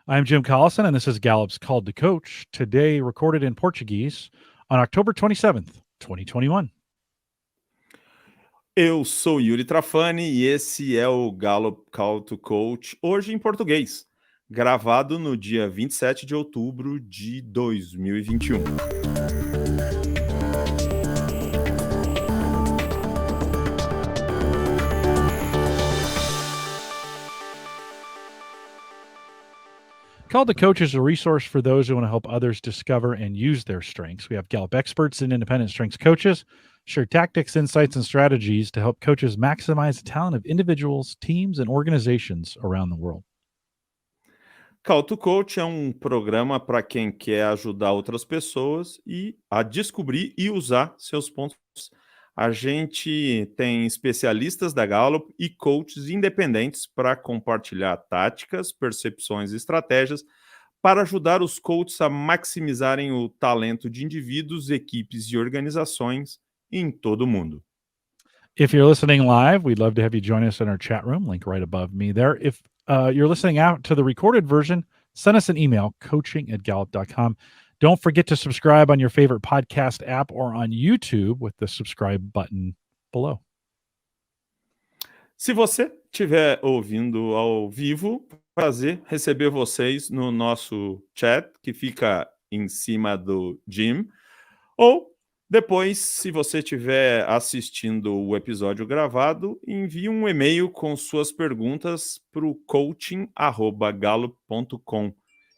I'm Jim Collison, and this is Gallup's Called to Coach, today recorded in Portuguese on October 27th, 2021. Eu sou Yuri Trafani e esse é o Gallup Call to Coach, hoje em português, gravado no dia 27 de outubro de 2021. Called to Coach is a resource for those who want to help others discover and use their strengths. We have Gallup experts and independent strengths coaches share tactics, insights, and strategies to help coaches maximize the talent of individuals, teams, and organizations around the world. Call to Coach é um programa para quem quer ajudar outras pessoas a descobrir e usar seus pontos. A gente tem especialistas da Gallup e coaches independentes para compartilhar táticas, percepções e estratégias para ajudar os coaches a maximizarem o talento de indivíduos, equipes e organizações em todo o mundo. If you're listening live, we'd love to have you join us in our chat room, link right above me there. If you're listening out to the recorded version, send us an email, coaching@gallup.com. Don't forget to subscribe on your favorite podcast app or on YouTube with the subscribe button below. Se você estiver ouvindo ao vivo, prazer receber vocês no nosso chat, que fica em cima do Jim. Ou depois, se você estiver assistindo o episódio gravado, envie um e-mail com suas perguntas para o coaching@gallup.com.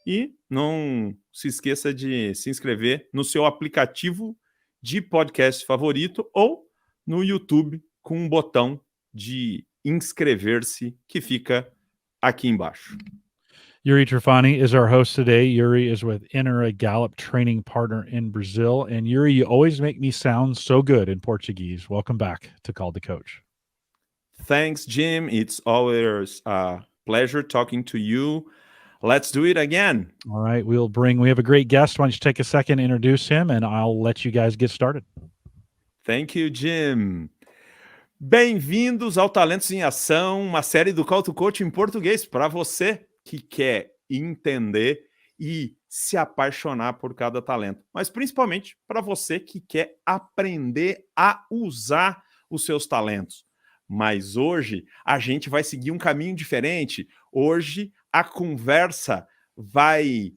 E não se esqueça de se inscrever no seu aplicativo de podcast favorito ou no YouTube com um botão de inscrever-se que fica aqui embaixo. Yuri Trafani is our host today. Yuri is with Inner, a Gallup training partner in Brazil. And Yuri, you always make me sound so good in Portuguese. Welcome back to Call the Coach. Thanks, Jim. It's always a pleasure talking to you. Let's do it again. All right. We have a great guest. Why don't you take a second to introduce him, and I'll let you guys get started. Thank you, Jim. Bem-vindos ao Talentos em Ação, uma série do Call to Coach em português para você que quer entender e se apaixonar por cada talento, mas principalmente para você que quer aprender a usar os seus talentos. Mas hoje a gente vai seguir um caminho diferente. Hoje a conversa vai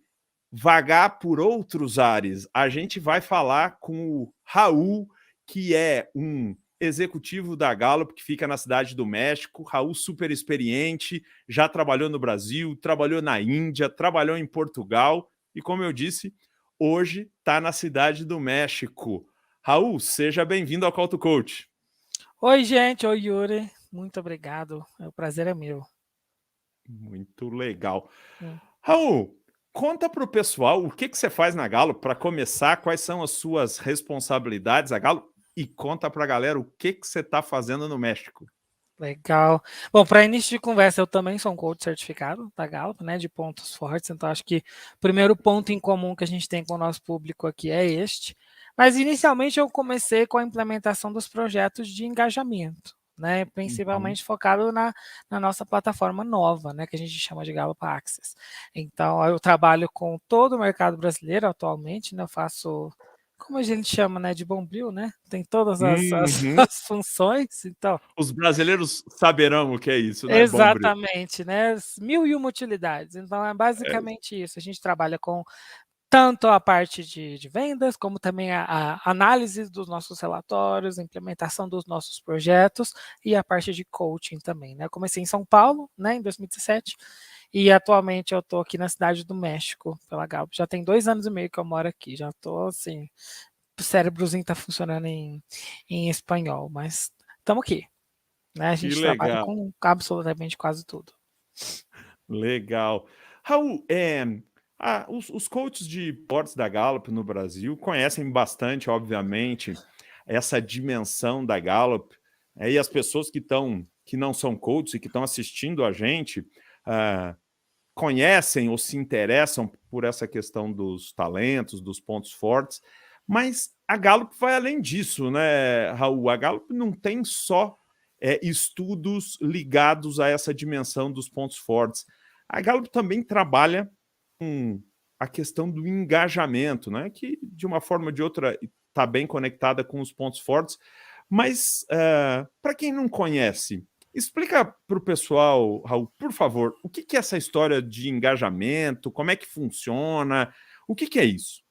vagar por outros ares. A gente vai falar com o Raul, que é um executivo da Gallup, que fica na cidade do México. Raul super experiente, já trabalhou no Brasil, trabalhou na Índia, trabalhou em Portugal e, como eu disse, hoje está na cidade do México. Raul, seja bem-vindo ao Call to Coach. Oi, gente. Oi, Yuri. Muito obrigado. O prazer é meu. Muito legal. Raul, conta para o pessoal o que você faz na Gallup para começar, quais são as suas responsabilidades a Gallup e conta para a galera o que você está fazendo no México. Legal. Bom, para início de conversa, eu também sou um coach certificado da Gallup, né, de pontos fortes, então acho que o primeiro ponto em comum que a gente tem com o nosso público aqui é este. Mas inicialmente eu comecei com a implementação dos projetos de engajamento, né, principalmente focado na nossa plataforma nova, né, que a gente chama de Gallup Access. Então, eu trabalho com todo o mercado brasileiro atualmente, né, eu faço, como a gente chama, né, de bombril, né, tem todas as funções, então... Os brasileiros saberão o que é isso, né? Exatamente, né, 1001 utilidades, então é basicamente isso, a gente trabalha com tanto a parte de vendas, como também a análise dos nossos relatórios, a implementação dos nossos projetos e a parte de coaching também, né? Eu comecei em São Paulo, né, em 2017, e atualmente eu estou aqui na cidade do México, pela Gallup. Já tem 2 anos e meio que eu moro aqui, já estou assim, o cérebrozinho está funcionando em espanhol, mas estamos aqui, né? A gente trabalha com absolutamente quase tudo. Legal. Raul, os coaches de portes da Gallup no Brasil conhecem bastante, obviamente, essa dimensão da Gallup, e as pessoas que não são coaches e que estão assistindo a gente conhecem ou se interessam por essa questão dos talentos, dos pontos fortes, mas a Gallup vai além disso, né, Raul? A Gallup não tem só estudos ligados a essa dimensão dos pontos fortes. A Gallup também trabalha a questão do engajamento, né? Que de uma forma ou de outra está bem conectada com os pontos fortes, mas para quem não conhece, explica para o pessoal, Raul, por favor, o que é essa história de engajamento, como é que funciona, o que é isso?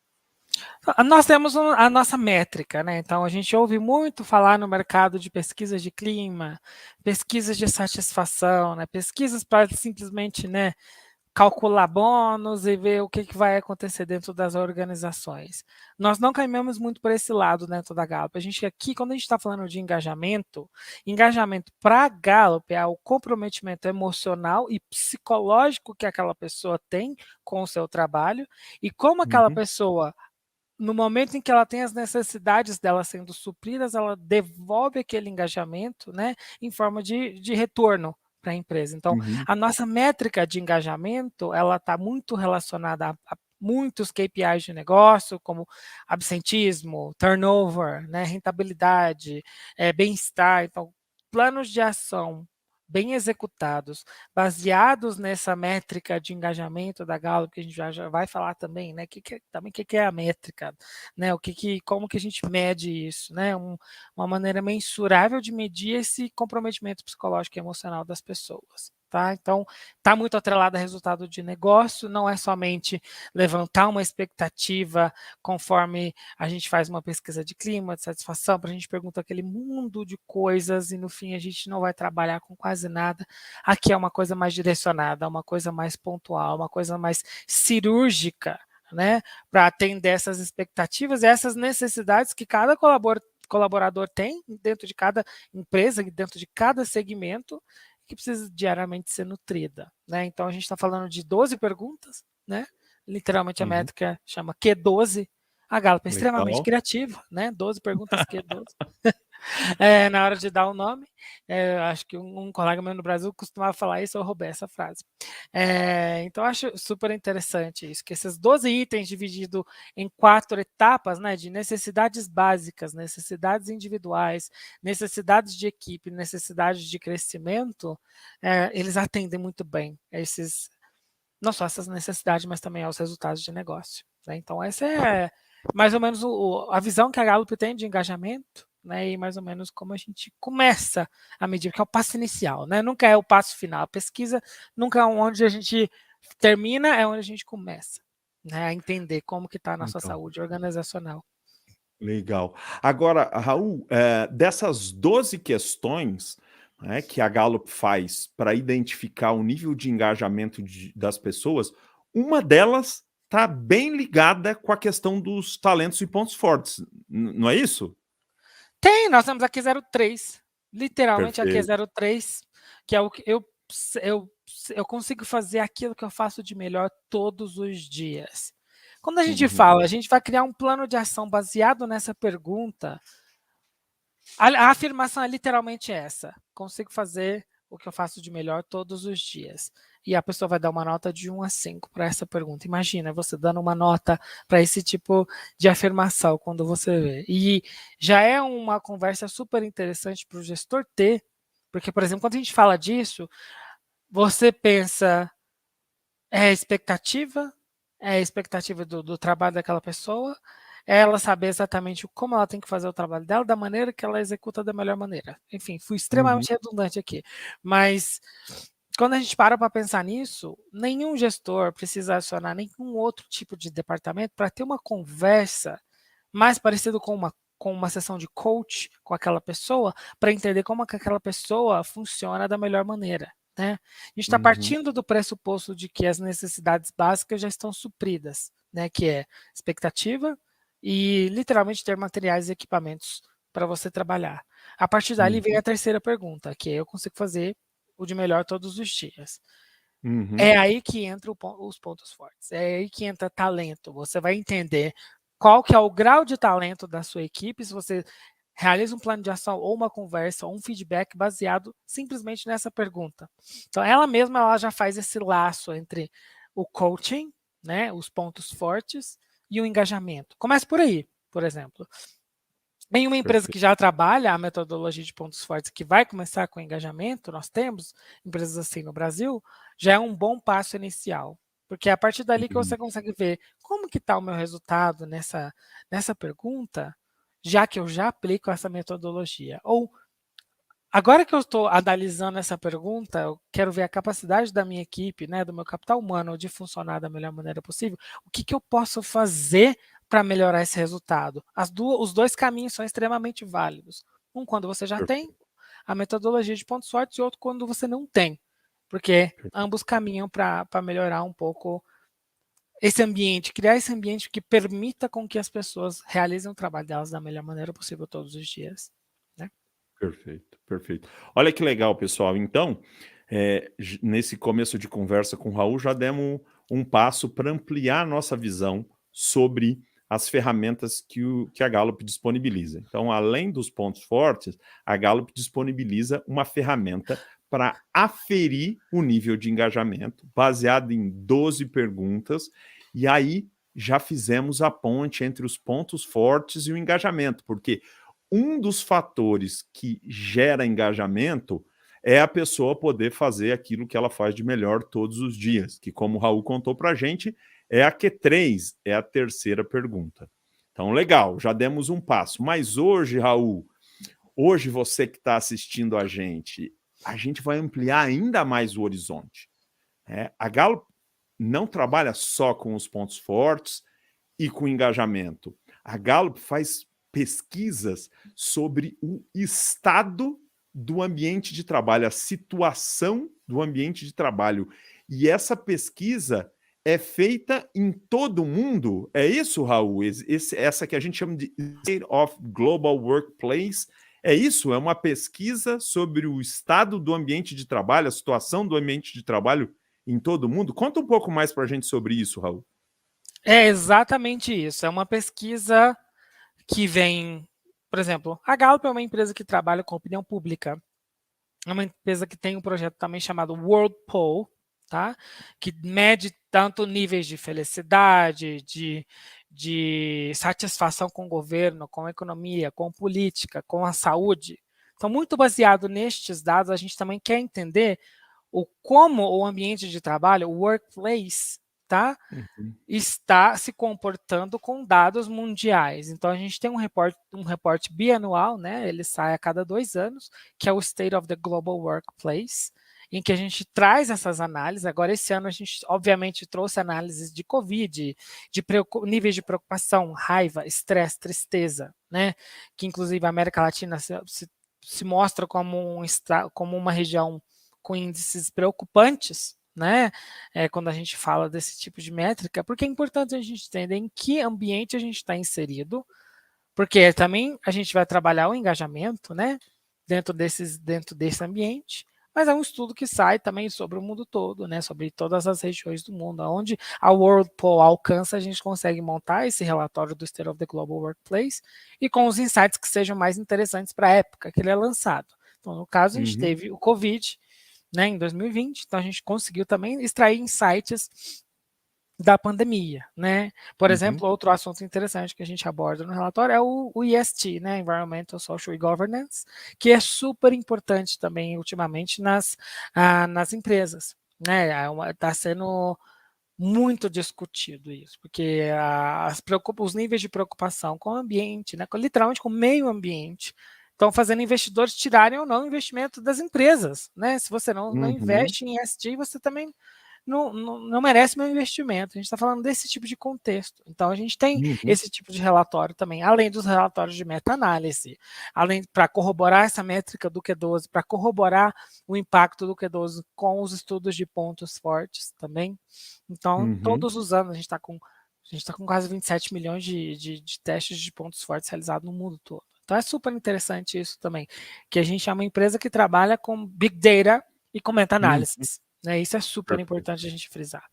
Nós temos a nossa métrica, né? Então, a gente ouve muito falar no mercado de pesquisas de clima, pesquisas de satisfação, né? Pesquisas para simplesmente, né, calcular bônus e ver o que vai acontecer dentro das organizações. Nós não caminhamos muito por esse lado dentro da Gallup. A gente aqui, quando a gente está falando de engajamento para a Gallup é o comprometimento emocional e psicológico que aquela pessoa tem com o seu trabalho e como aquela pessoa, no momento em que ela tem as necessidades dela sendo supridas, ela devolve aquele engajamento, né, em forma de retorno para a empresa. Então, a nossa métrica de engajamento, ela está muito relacionada a muitos KPIs de negócio, como absentismo, turnover, né, rentabilidade, bem-estar. Então, planos de ação bem executados, baseados nessa métrica de engajamento da Gallup, que a gente já vai falar também, né? O que é a métrica, né? Como que a gente mede isso, né? Uma maneira mensurável de medir esse comprometimento psicológico e emocional das pessoas. Tá? Então, está muito atrelado a resultado de negócio, não é somente levantar uma expectativa conforme a gente faz uma pesquisa de clima, de satisfação, para a gente perguntar aquele mundo de coisas e no fim a gente não vai trabalhar com quase nada. Aqui é uma coisa mais direcionada, uma coisa mais pontual, uma coisa mais cirúrgica, né, para atender essas expectativas e essas necessidades que cada colaborador tem dentro de cada empresa, dentro de cada segmento, que precisa diariamente ser nutrida, né? Então a gente está falando de 12 perguntas, né? Literalmente a métrica chama Q12. A Gallup é extremamente criativa, né? 12 perguntas Q12. Na hora de dar o nome, acho que um colega meu no Brasil costumava falar isso, eu roubei essa frase. Então, eu acho super interessante isso, que esses 12 itens divididos em 4 etapas, né, de necessidades básicas, necessidades individuais, necessidades de equipe, necessidades de crescimento, eles atendem muito bem não só essas necessidades, mas também aos resultados de negócio. Né? Então, essa é mais ou menos a visão que a Gallup tem de engajamento, né, e mais ou menos como a gente começa a medir, que é o passo inicial, né? Nunca é o passo final. A pesquisa nunca é onde a gente termina, é onde a gente começa, né, a entender como que está a nossa saúde organizacional. Legal. Agora, Raul, dessas 12 questões, né, que a Gallup faz para identificar o nível de engajamento das pessoas, uma delas está bem ligada com a questão dos talentos e pontos fortes, não é isso? Tem, nós temos aqui 03, literalmente Perfeito. aqui 03, que é o que eu consigo fazer aquilo que eu faço de melhor todos os dias. Quando a gente fala, a gente vai criar um plano de ação baseado nessa pergunta, a afirmação é literalmente essa: consigo fazer o que eu faço de melhor todos os dias. E a pessoa vai dar uma nota de 1 a 5 para essa pergunta. Imagina você dando uma nota para esse tipo de afirmação quando você vê. E já é uma conversa super interessante para o gestor ter, porque, por exemplo, quando a gente fala disso, você pensa, é a expectativa do trabalho daquela pessoa, ela saber exatamente como ela tem que fazer o trabalho dela, da maneira que ela executa da melhor maneira. Enfim, fui extremamente redundante aqui, mas quando a gente para pensar nisso, nenhum gestor precisa acionar nenhum outro tipo de departamento para ter uma conversa mais parecida com uma sessão de coach com aquela pessoa, para entender como que aquela pessoa funciona da melhor maneira. Né? A gente está partindo do pressuposto de que as necessidades básicas já estão supridas, né? Que é expectativa e literalmente ter materiais e equipamentos para você trabalhar. A partir dali vem a terceira pergunta, que eu consigo fazer o de melhor todos os dias. É aí que entra os pontos fortes, é aí que entra talento. Você vai entender qual que é o grau de talento da sua equipe, se você realiza um plano de ação ou uma conversa ou um feedback baseado simplesmente nessa pergunta. Então, ela mesma já faz esse laço entre o coaching, né, os pontos fortes, e o engajamento. Começa por aí, por exemplo. Em uma empresa que já trabalha a metodologia de pontos fortes, que vai começar com engajamento, nós temos empresas assim no Brasil, já é um bom passo inicial. Porque é a partir dali que você consegue ver como que está o meu resultado nessa pergunta, já que eu já aplico essa metodologia. Ou, agora que eu estou analisando essa pergunta, eu quero ver a capacidade da minha equipe, né, do meu capital humano, de funcionar da melhor maneira possível. O que eu posso fazer para melhorar esse resultado? Os dois caminhos são extremamente válidos. Um, quando você já tem a metodologia de pontos fortes, e outro, quando você não tem. Porque ambos caminham para melhorar um pouco esse ambiente, criar esse ambiente que permita com que as pessoas realizem o trabalho delas da melhor maneira possível todos os dias. Né? Perfeito, perfeito. Olha que legal, pessoal. Então, nesse começo de conversa com o Raul, já demos um passo para ampliar a nossa visão sobre as ferramentas que a Gallup disponibiliza. Então, além dos pontos fortes, a Gallup disponibiliza uma ferramenta para aferir o nível de engajamento, baseado em 12 perguntas, e aí já fizemos a ponte entre os pontos fortes e o engajamento, porque um dos fatores que gera engajamento é a pessoa poder fazer aquilo que ela faz de melhor todos os dias, que, como o Raul contou para a gente, é a Q3, é a terceira pergunta. Então, legal, já demos um passo. Mas hoje, Raul, hoje você que está assistindo a gente vai ampliar ainda mais o horizonte. A Gallup não trabalha só com os pontos fortes e com engajamento. A Gallup faz pesquisas sobre o estado do ambiente de trabalho, a situação do ambiente de trabalho. E essa pesquisa é feita em todo o mundo. É isso, Raul? Essa que a gente chama de State of Global Workplace. É isso? É uma pesquisa sobre o estado do ambiente de trabalho, a situação do ambiente de trabalho em todo o mundo? Conta um pouco mais para a gente sobre isso, Raul. É exatamente isso. É uma pesquisa que vem, por exemplo, a Gallup é uma empresa que trabalha com opinião pública. É uma empresa que tem um projeto também chamado World Poll, tá? Que mede tanto níveis de felicidade, de satisfação com o governo, com a economia, com a política, com a saúde. Então, muito baseado nestes dados, a gente também quer entender como o ambiente de trabalho, o workplace, tá? Está se comportando com dados mundiais. Então, a gente tem um reporte bianual, né? Ele sai a cada 2 anos, que é o State of the Global Workplace, em que a gente traz essas análises. Agora, esse ano, a gente, obviamente, trouxe análises de Covid, de níveis de preocupação, raiva, estresse, tristeza, né? Que, inclusive, a América Latina se mostra como uma região com índices preocupantes, né? Quando a gente fala desse tipo de métrica, porque é importante a gente entender em que ambiente a gente está inserido, porque também a gente vai trabalhar o engajamento, né? Dentro desse ambiente, mas é um estudo que sai também sobre o mundo todo, né? Sobre todas as regiões do mundo, onde a World Poll alcança, a gente consegue montar esse relatório do State of the Global Workplace e com os insights que sejam mais interessantes para a época que ele é lançado. Então, no caso, a gente teve o Covid, né, em 2020, então a gente conseguiu também extrair insights da pandemia, né? Por exemplo, outro assunto interessante que a gente aborda no relatório é o ESG, né? Environmental, Social e Governance, que é super importante também ultimamente nas empresas, né? Está sendo muito discutido isso, porque os níveis de preocupação com o ambiente, né? Literalmente com o meio ambiente, estão fazendo investidores tirarem ou não o investimento das empresas, né? Se você não investe em ESG, você também não merece meu investimento. A gente está falando desse tipo de contexto. Então, a gente tem esse tipo de relatório também, além dos relatórios de meta-análise, além para corroborar essa métrica do Q12, para corroborar o impacto do Q12 com os estudos de pontos fortes também. Então, todos os anos a gente está com quase 27 milhões de testes de pontos fortes realizados no mundo todo. Então, é super interessante isso também, que a gente é uma empresa que trabalha com Big Data e com meta-análises. Né? Isso é super importante a gente frisar.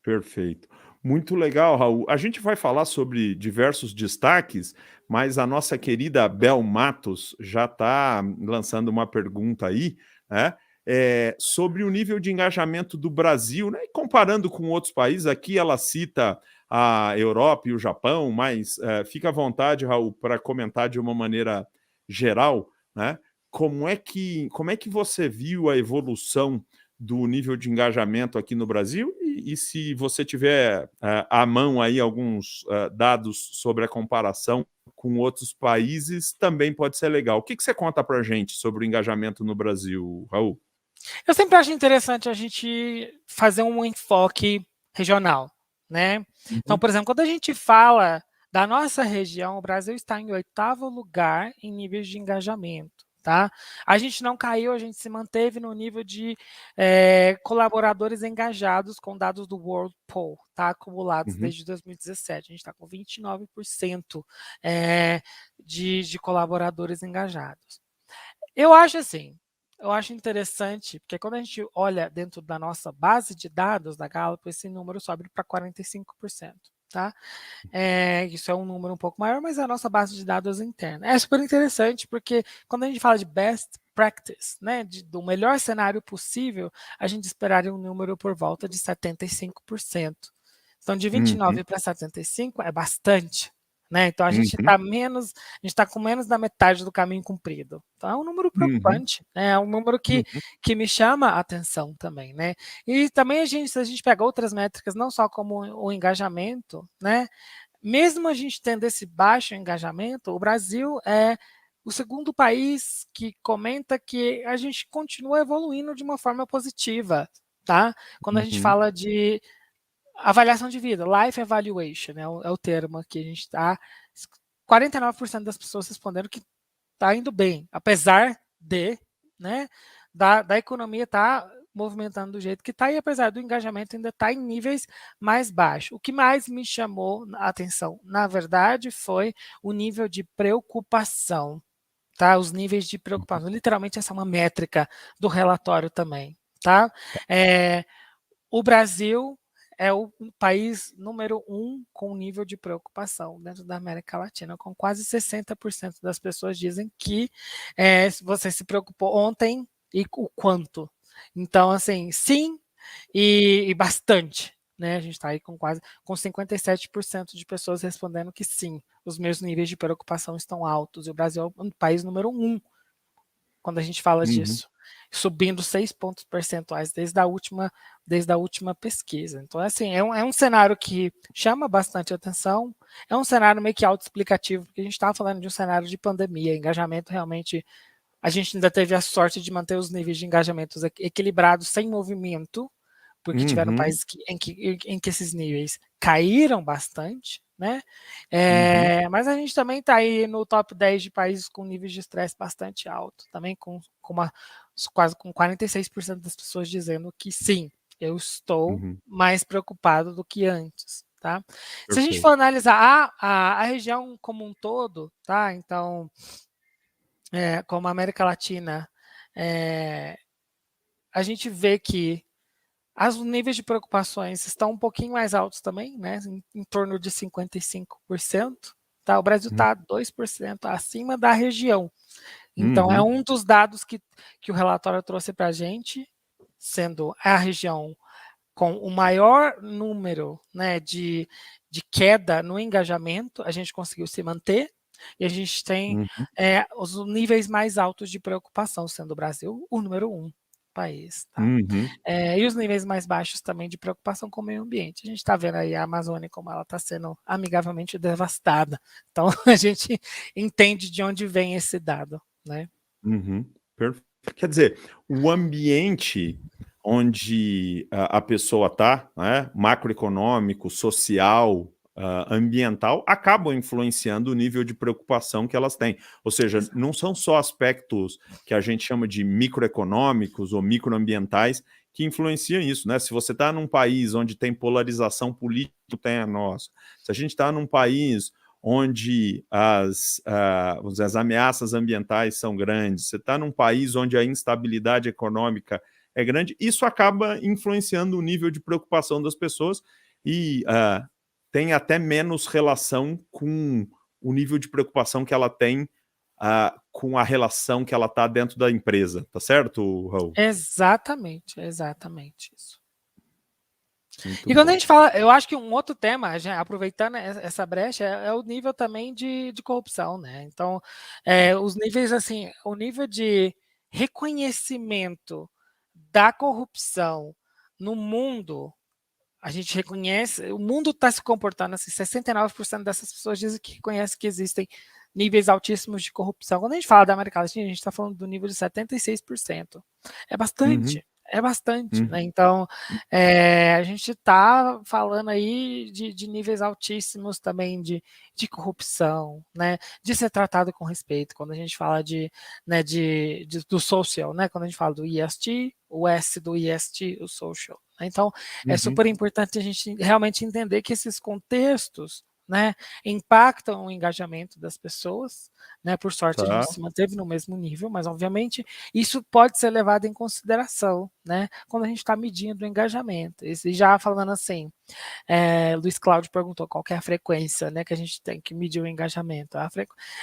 Perfeito. Muito legal, Raul. A gente vai falar sobre diversos destaques, mas a nossa querida Bel Matos já está lançando uma pergunta aí, né? Sobre o nível de engajamento do Brasil, né? E comparando com outros países, aqui ela cita a Europa e o Japão, mas fica à vontade, Raul, para comentar de uma maneira geral, né? Como é que você viu a evolução do nível de engajamento aqui no Brasil e se você tiver à mão aí alguns dados sobre a comparação com outros países, também pode ser legal. O que você conta para a gente sobre o engajamento no Brasil, Raul? Eu sempre acho interessante a gente fazer um enfoque regional, né? Então, por exemplo, quando a gente fala da nossa região, o Brasil está em 8º lugar em níveis de engajamento, tá? A gente não caiu, a gente se manteve no nível de colaboradores engajados com dados do World Poll, tá? Acumulados desde 2017. A gente está com 29% de colaboradores engajados. Eu acho assim, eu acho interessante, porque quando a gente olha dentro da nossa base de dados da Gallup, esse número sobe para 45%. Tá? Isso é um número um pouco maior, mas é a nossa base de dados interna. É super interessante, porque quando a gente fala de best practice, né, do melhor cenário possível, a gente esperaria um número por volta de 75%. Então, de 29 para 75 é bastante. Né? Então a gente está com menos da metade do caminho cumprido. Então é um número preocupante, né? É um número que me chama a atenção também, né? E também se a gente pega outras métricas, não só como o engajamento, né? Mesmo a gente tendo esse baixo engajamento, o Brasil é o segundo país que comenta que a gente continua evoluindo de uma forma positiva, tá? Quando a gente fala de avaliação de vida, life evaluation, é o termo que a gente está. 49% das pessoas respondendo que está indo bem, apesar de, né, da economia estar movimentando do jeito que está e apesar do engajamento ainda estar em níveis mais baixos. O que mais me chamou a atenção, na verdade, foi o nível de preocupação, tá? Os níveis de preocupação. Literalmente essa é uma métrica do relatório também, tá? O Brasil é o país número 1 com nível de preocupação dentro da América Latina, com quase 60% das pessoas dizem que você se preocupou ontem e o quanto. Então, assim, sim e bastante. Né? A gente está aí com 57% de pessoas respondendo que sim, os meus níveis de preocupação estão altos, e o Brasil é o país número 1 quando a gente fala disso, subindo 6 pontos percentuais desde a última pesquisa. Então, assim, é um cenário que chama bastante atenção, é um cenário meio que autoexplicativo, porque a gente estava falando de um cenário de pandemia, engajamento realmente, a gente ainda teve a sorte de manter os níveis de engajamentos equilibrados, sem movimento, porque tiveram países em que esses níveis caíram bastante, né? Mas a gente também está aí no top 10 de países com níveis de estresse bastante alto, também quase com 46% das pessoas dizendo que sim, eu estou mais preocupado do que antes. Tá? Se a gente for analisar a região como um todo, tá? Então, como a América Latina, a gente vê que os níveis de preocupações estão um pouquinho mais altos também, né? Em torno de 55%. Tá? O Brasil está 2% acima da região. Então, é um dos dados que o relatório trouxe para a gente, sendo a região com o maior número, né, de queda no engajamento, a gente conseguiu se manter, e a gente tem os níveis mais altos de preocupação, sendo o Brasil o número 1 país. Tá? E os níveis mais baixos também de preocupação com o meio ambiente. A gente está vendo aí a Amazônia como ela está sendo amigavelmente devastada. Então, a gente entende de onde vem esse dado. Né? Perfeito. Quer dizer, o ambiente onde a pessoa está, né, macroeconômico, social, ambiental, acabam influenciando o nível de preocupação que elas têm. Ou seja, não são só aspectos que a gente chama de microeconômicos ou microambientais que influenciam isso, né? Se você está num país onde tem polarização política, tem a nossa. Se a gente está num país onde as ameaças ambientais são grandes, você está num país onde a instabilidade econômica é grande, isso acaba influenciando o nível de preocupação das pessoas e tem até menos relação com o nível de preocupação que ela tem com a relação que ela está dentro da empresa, tá certo, Raul? Exatamente isso. Muito e quando bom. A gente fala, eu acho que um outro tema, já aproveitando essa brecha, é o nível também de corrupção, né? Então, os níveis, assim, o nível de reconhecimento da corrupção no mundo, a gente reconhece, o mundo está se comportando assim, 69% dessas pessoas dizem que reconhecem que existem níveis altíssimos de corrupção. Quando a gente fala da América Latina, a gente está falando do nível de 76%. É bastante. É bastante, né? Então, a gente está falando aí de níveis altíssimos também de corrupção, né? De ser tratado com respeito. Quando a gente fala do social, né? Quando a gente fala do ESG, o S do ESG, o social. Então, é super importante a gente realmente entender que esses contextos, né, impactam o engajamento das pessoas, né? Por sorte a gente se manteve no mesmo nível, mas obviamente isso pode ser levado em consideração, né? Quando a gente está medindo o engajamento. E já falando assim, Luiz Cláudio perguntou qual que é a frequência, né, que a gente tem que medir o engajamento.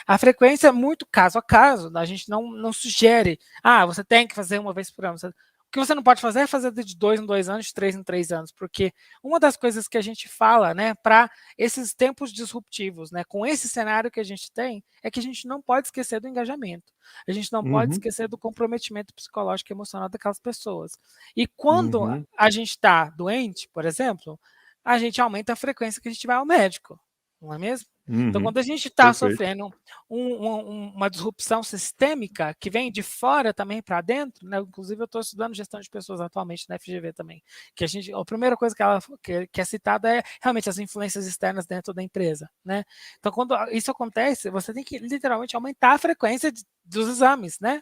A frequência é muito caso a caso, a gente não sugere, você tem que fazer uma vez por ano. O que você não pode fazer é fazer de 2 em 2 anos, de 3 em 3 anos, porque uma das coisas que a gente fala, né, para esses tempos disruptivos, né, com esse cenário que a gente tem, é que a gente não pode esquecer do engajamento. A gente não pode esquecer do comprometimento psicológico e emocional daquelas pessoas. E quando a gente está doente, por exemplo, a gente aumenta a frequência que a gente vai ao médico, não é mesmo? Então, quando a gente está sofrendo uma disrupção sistêmica que vem de fora também para dentro, né? Inclusive eu estou estudando gestão de pessoas atualmente na FGV também, que a primeira coisa que é citada é realmente as influências externas dentro da empresa, né? Então, quando isso acontece, você tem que literalmente aumentar a frequência dos exames, né?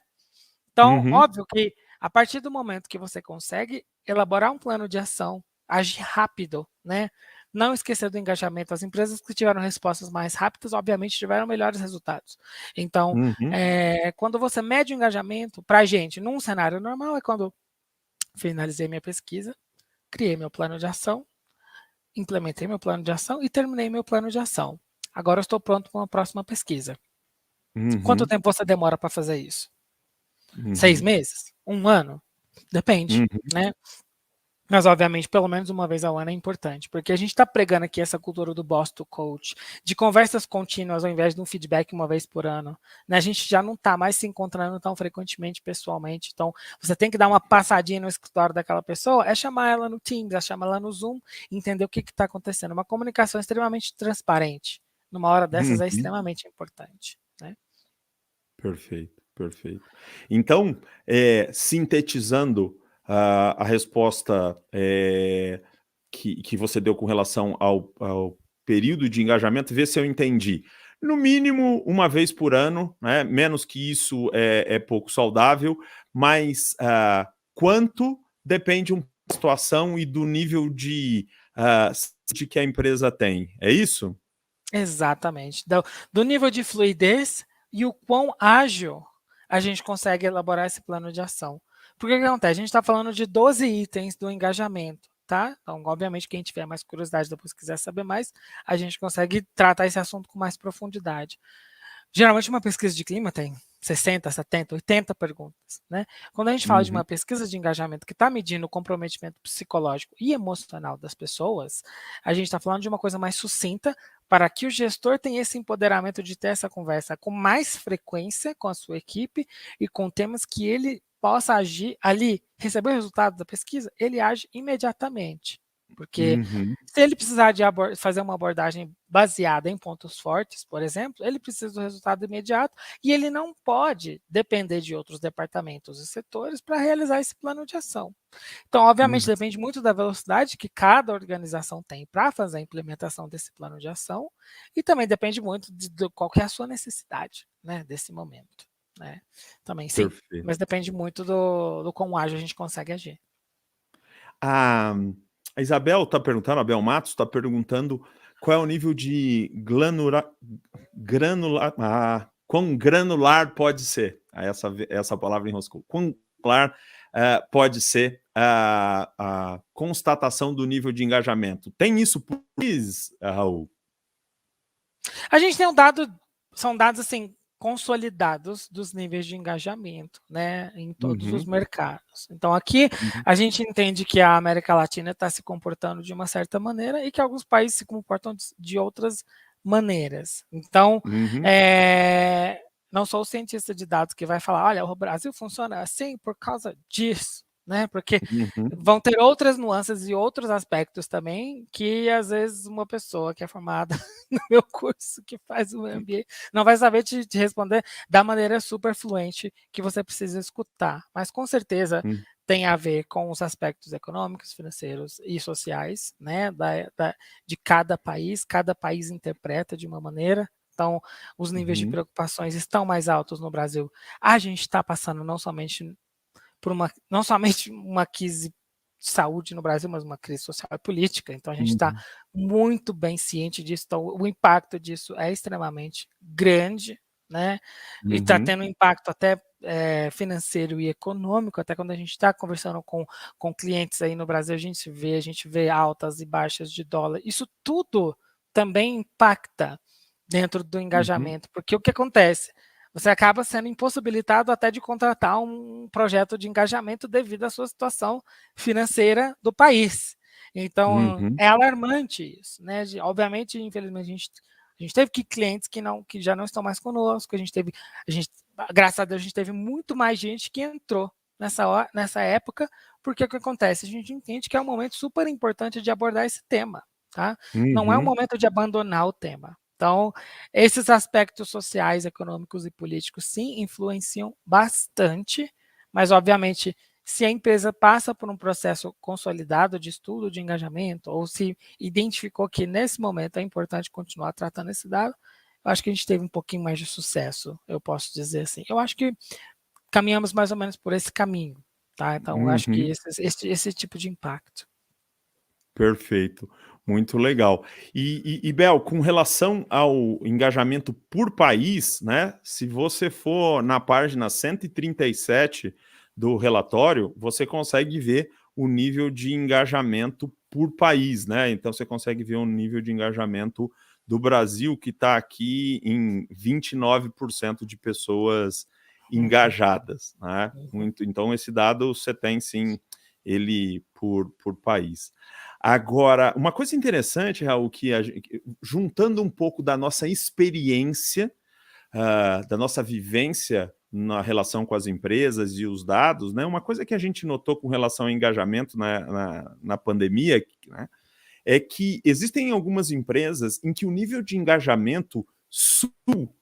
Então, óbvio que a partir do momento que você consegue elaborar um plano de ação, agir rápido, né? Não esquecer do engajamento. As empresas que tiveram respostas mais rápidas, obviamente, tiveram melhores resultados. Então, quando você mede o engajamento, para a gente, num cenário normal, é quando finalizei minha pesquisa, criei meu plano de ação, implementei meu plano de ação e terminei meu plano de ação. Agora eu estou pronto para uma próxima pesquisa. Quanto tempo você demora para fazer isso? 6 meses? 1 ano? Depende, né? Mas, obviamente, pelo menos uma vez ao ano é importante, porque a gente está pregando aqui essa cultura do Boston Coach, de conversas contínuas ao invés de um feedback uma vez por ano. Né? A gente já não está mais se encontrando tão frequentemente pessoalmente, então você tem que dar uma passadinha no escritório daquela pessoa, é chamar ela no Teams, é chamar ela no Zoom, entender o que está acontecendo. Uma comunicação extremamente transparente, numa hora dessas, é extremamente importante. Né? Perfeito, perfeito. Então, sintetizando a resposta que você deu com relação ao período de engajamento, vê se eu entendi. No mínimo, uma vez por ano, né? Menos que isso é pouco saudável, mas quanto depende da situação e do nível de que a empresa tem. É isso? Exatamente. Do nível de fluidez e o quão ágil a gente consegue elaborar esse plano de ação. Porque o que acontece? A gente está falando de 12 itens do engajamento, tá? Então, obviamente, quem tiver mais curiosidade depois quiser saber mais, a gente consegue tratar esse assunto com mais profundidade. Geralmente, uma pesquisa de clima tem 60, 70, 80 perguntas, né? Quando a gente fala de uma pesquisa de engajamento que está medindo o comprometimento psicológico e emocional das pessoas, a gente está falando de uma coisa mais sucinta para que o gestor tenha esse empoderamento de ter essa conversa com mais frequência com a sua equipe e com temas que ele possa agir ali, receber o resultado da pesquisa, ele age imediatamente. Porque se ele precisar de fazer uma abordagem baseada em pontos fortes, por exemplo, ele precisa do resultado imediato e ele não pode depender de outros departamentos e setores para realizar esse plano de ação. Então, obviamente, depende muito da velocidade que cada organização tem para fazer a implementação desse plano de ação e também depende muito de qual que é a sua necessidade, né, desse momento. Né? Também sim, Perfeito. mas depende muito do quão ágil a gente consegue agir. A Isabel está perguntando, a Abel Matos está perguntando qual é o nível de quão granular pode ser. Essa palavra enroscou. Quão granular pode ser a constatação do nível de engajamento. Tem isso, Raul? A gente tem são dados assim consolidados dos níveis de engajamento, né, em todos os mercados. Então aqui a gente entende que a América Latina está se comportando de uma certa maneira e que alguns países se comportam de outras maneiras. Então, não sou o cientista de dados que vai falar, olha, o Brasil funciona assim por causa disso. né? Porque Uhum. vão ter outras nuances e outros aspectos também que, às vezes, uma pessoa que é formada no meu curso, que faz o MBA, não vai saber te responder da maneira super fluente que você precisa escutar. Mas, com certeza, tem a ver com os aspectos econômicos, financeiros e sociais, né, de cada país interpreta de uma maneira. Então, os níveis de preocupações estão mais altos no Brasil. A gente está passando não somente uma crise de saúde no Brasil, mas uma crise social e política. Então, a gente está muito bem ciente disso. Então, o impacto disso é extremamente grande, né? E está tendo um impacto até financeiro e econômico. Até quando a gente está conversando com clientes aí no Brasil, a gente vê altas e baixas de dólar. Isso tudo também impacta dentro do engajamento, porque o que acontece? Você acaba sendo impossibilitado até de contratar um projeto de engajamento devido à sua situação financeira do país. Então, é alarmante isso, né? Obviamente, infelizmente, a gente teve clientes que já não estão mais conosco, graças a Deus, a gente teve muito mais gente que entrou nessa época, porque o que acontece? A gente entende que é um momento super importante de abordar esse tema, tá? Não é um momento de abandonar o tema. Então, esses aspectos sociais, econômicos e políticos, sim, influenciam bastante, mas, obviamente, se a empresa passa por um processo consolidado de estudo, de engajamento, ou se identificou que, nesse momento, é importante continuar tratando esse dado, eu acho que a gente teve um pouquinho mais de sucesso, eu posso dizer assim. Eu acho que caminhamos mais ou menos por esse caminho, tá? Então, eu acho que esse tipo de impacto. Perfeito, muito legal. E Bel, com relação ao engajamento por país, né? Se você for na página 137 do relatório, você consegue ver o nível de engajamento por país, né? Então você consegue ver o nível de engajamento do Brasil, que está aqui em 29% de pessoas engajadas, né? Então esse dado você tem sim ele por país. Agora, uma coisa interessante, Raul, juntando um pouco da nossa experiência, da nossa vivência na relação com as empresas e os dados, né? Uma coisa que a gente notou com relação ao engajamento na pandemia, né? É que existem algumas empresas em que o nível de engajamento subiu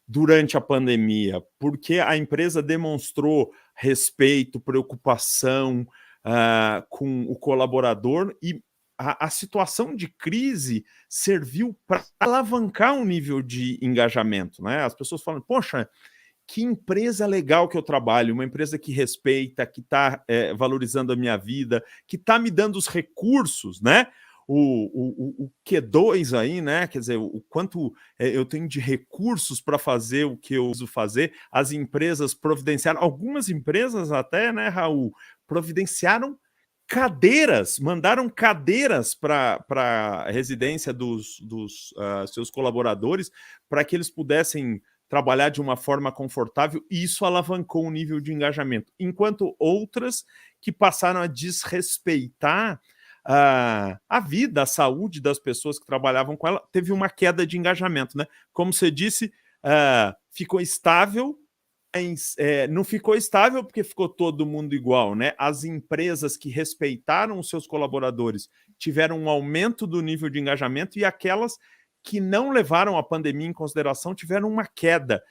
durante a pandemia, porque a empresa demonstrou respeito, preocupação com o colaborador e a situação de crise serviu para alavancar um nível de engajamento, né? As pessoas falam, poxa, que empresa legal que eu trabalho, uma empresa que respeita, que está valorizando a minha vida, que está me dando os recursos, né? O Q2 aí, né? Quer dizer, o quanto eu tenho de recursos para fazer o que eu uso fazer, as empresas providenciaram, algumas empresas até, né, Raul, providenciaram cadeiras, mandaram cadeiras para a residência dos seus colaboradores para que eles pudessem trabalhar de uma forma confortável, e isso alavancou o nível de engajamento. Enquanto outras que passaram a desrespeitar a vida, a saúde das pessoas que trabalhavam com ela, teve uma queda de engajamento, né? Como você disse, ficou estável, mas não ficou estável porque ficou todo mundo igual, né? As empresas que respeitaram os seus colaboradores tiveram um aumento do nível de engajamento, e aquelas que não levaram a pandemia em consideração tiveram uma queda.